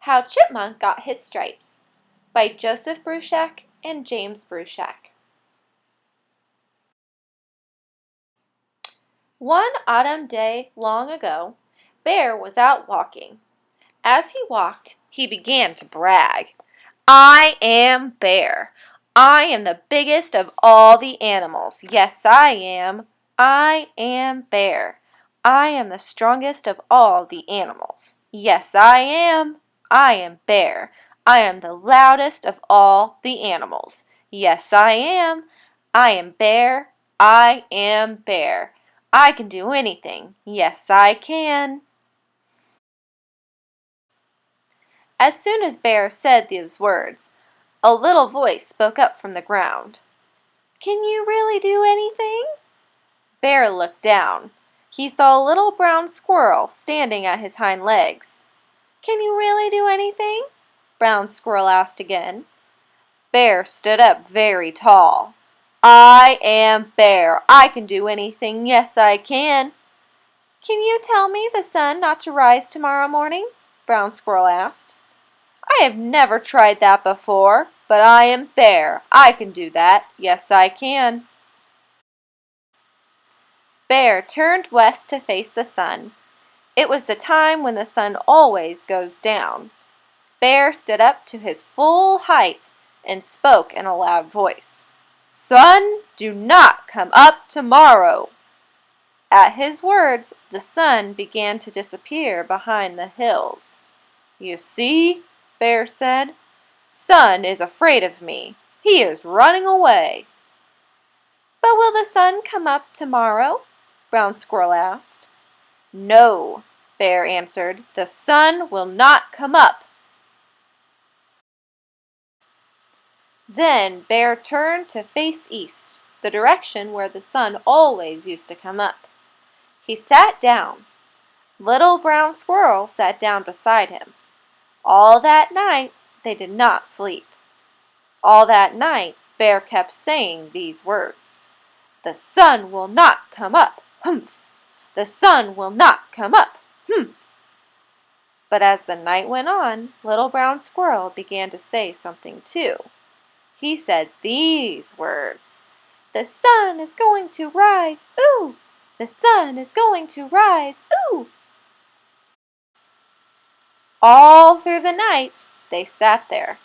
How Chipmunk Got His Stripes by Joseph Bruchac and James Bruchac. One autumn day long ago, Bear was out walking. As he walked, he began to brag. "I am Bear. I am the biggest of all the animals. Yes, I am. I am Bear. I am the strongest of all the animals. Yes, I am. I am Bear. I am the loudest of all the animals. Yes, I am. I am Bear. I am Bear. I can do anything. Yes, I can." As soon as Bear said these words, a little voice spoke up from the ground. "Can you really do anything?" Bear looked down. He saw a little brown squirrel standing at his hind legs. "Can you really do anything?" Brown Squirrel asked again. Bear stood up very tall. "I am Bear. I can do anything. Yes, I can." "Can you tell me the sun not to rise tomorrow morning?" Brown Squirrel asked. "I have never tried that before, but I am Bear. I can do that. Yes, I can." Bear turned west to face the sun. It was the time when the sun always goes down. Bear stood up to his full height and spoke in a loud voice. "Sun, do not come up tomorrow." At his words, the sun began to disappear behind the hills. "You see," Bear said, "Sun is afraid of me. He is running away." "But will the sun come up tomorrow?" Brown Squirrel asked. "No," Bear answered, "the sun will not come up." Then Bear turned to face east, the direction where the sun always used to come up. He sat down. Little Brown Squirrel sat down beside him. All that night they did not sleep. All that night Bear kept saying these words. "The sun will not come up. Humph! The sun will not come up. Humph!" But as the night went on, Little Brown Squirrel began to say something too. He said these words. "The sun is going to rise. Ooh! The sun is going to rise. Ooh!" All through the night they sat there.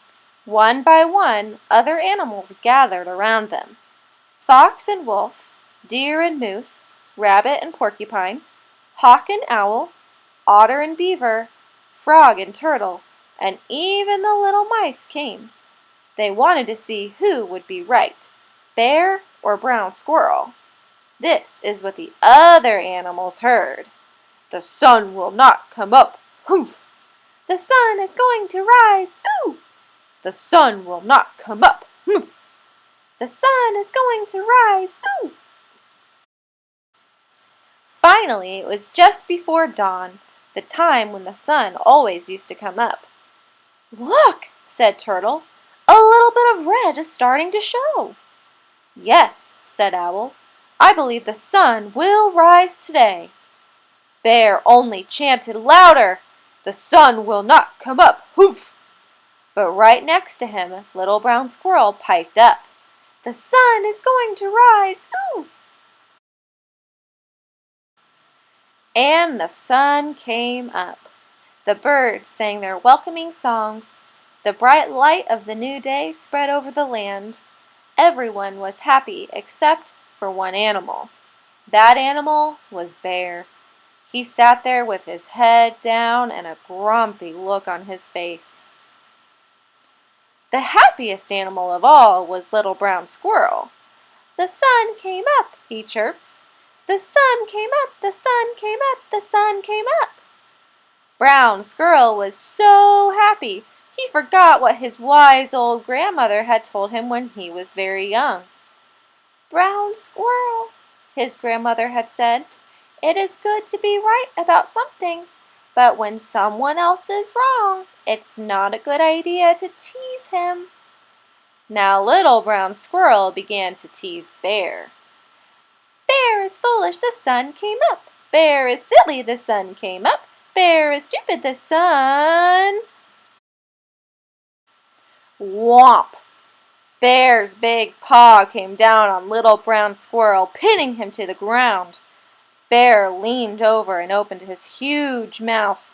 One by one, other animals gathered around them. Fox and wolf, deer and moose, rabbit and porcupine, hawk and owl, otter and beaver, frog and turtle, and even the little mice came. They wanted to see who would be right, Bear or Brown Squirrel. This is what the other animals heard. "The sun will not come up. Humph! The sun is going to rise. Ooh! The sun will not come up. Humph! The sun is going to rise. Ooh!" Finally, it was just before dawn, the time when the sun always used to come up. "Look," said Turtle, "a little bit of red is starting to show." "Yes," said Owl, "I believe the sun will rise today." Bear only chanted louder, "The sun will not come up. Humph!" But right next to him, Little Brown Squirrel piped up, "The sun is going to rise. Ooh!" And the sun came up. The birds sang their welcoming songs. The bright light of the new day spread over the land. Everyone was happy except for one animal. That animal was Bear. He sat there with his head down and a grumpy look on his face. The happiest animal of all was Little Brown Squirrel. "The sun came up," he chirped. "The sun came up, the sun came up, the sun came up." Brown Squirrel was so happy he forgot what his wise old grandmother had told him when he was very young. "Brown Squirrel," his grandmother had said, "it is good to be right about something, but when someone else is wrong, it's not a good idea to tease him." Now Little Brown Squirrel began to tease Bear. "Bear is foolish, the sun came up. Bear is silly, the sun came up. Bear is stupid, the sun..." Whomp! Bear's big paw came down on Little Brown Squirrel, pinning him to the ground. Bear leaned over and opened his huge mouth.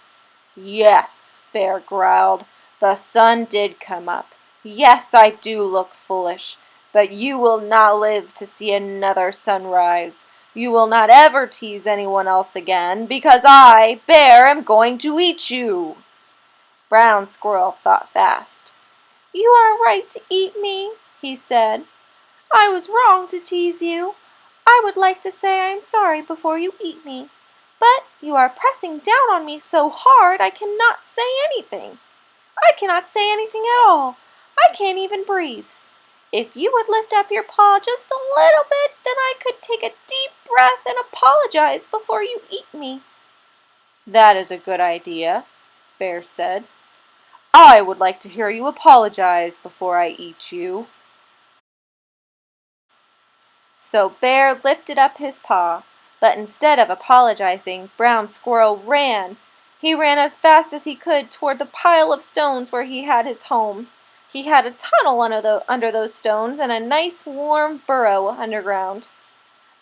"Yes," Bear growled, "the sun did come up. Yes, I do look foolish, but you will not live to see another sunrise. You will not ever tease anyone else again, because I, Bear, am going to eat you." Brown Squirrel thought fast. "You are right to eat me," he said. "I was wrong to tease you. I would like to say I am sorry before you eat me. But you are pressing down on me so hard I cannot say anything. I cannot say anything at all. I can't even breathe. If you would lift up your paw just a little bit, then I could take a deep breath and apologize before you eat me." "That is a good idea," Bear said. "I would like to hear you apologize before I eat you." So Bear lifted up his paw, but instead of apologizing, Brown Squirrel ran. He ran as fast as he could toward the pile of stones where he had his home. He had a tunnel under those stones and a nice warm burrow underground.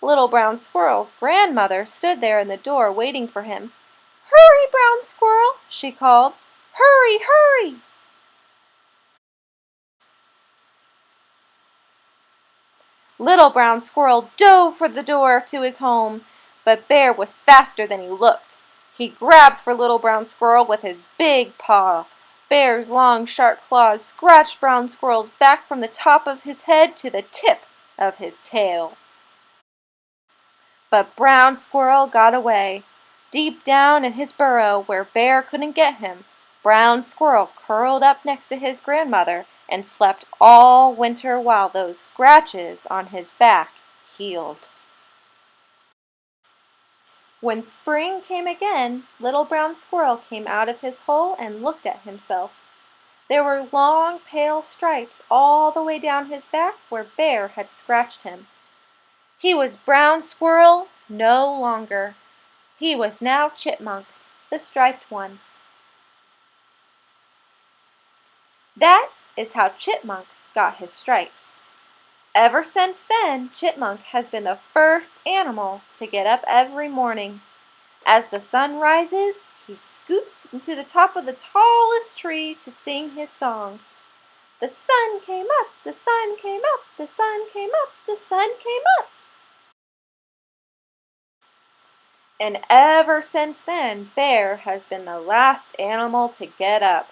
Little Brown Squirrel's grandmother stood there in the door waiting for him. "Hurry, Brown Squirrel!" she called. "Hurry, hurry!" Little Brown Squirrel dove for the door to his home, but Bear was faster than he looked. He grabbed for Little Brown Squirrel with his big paw. Bear's long, sharp claws scratched Brown Squirrel's back from the top of his head to the tip of his tail. But Brown Squirrel got away. Deep down in his burrow, where Bear couldn't get him, Brown Squirrel curled up next to his grandmother and slept all winter while those scratches on his back healed. When spring came again, Little Brown Squirrel came out of his hole and looked at himself. There were long, pale stripes all the way down his back where Bear had scratched him. He was Brown Squirrel no longer. He was now Chipmunk, the striped one. That is how Chipmunk got his stripes. Ever since then, Chipmunk has been the first animal to get up every morning. As the sun rises, he scoots into the top of the tallest tree to sing his song. "The sun came up, the sun came up, the sun came up, the sun came up." And ever since then, Bear has been the last animal to get up.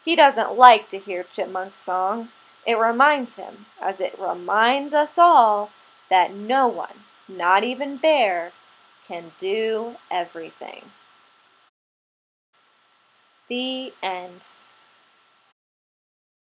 He doesn't like to hear Chipmunk's song. It reminds him, as it reminds us all, that no one, not even Bear, can do everything. The end.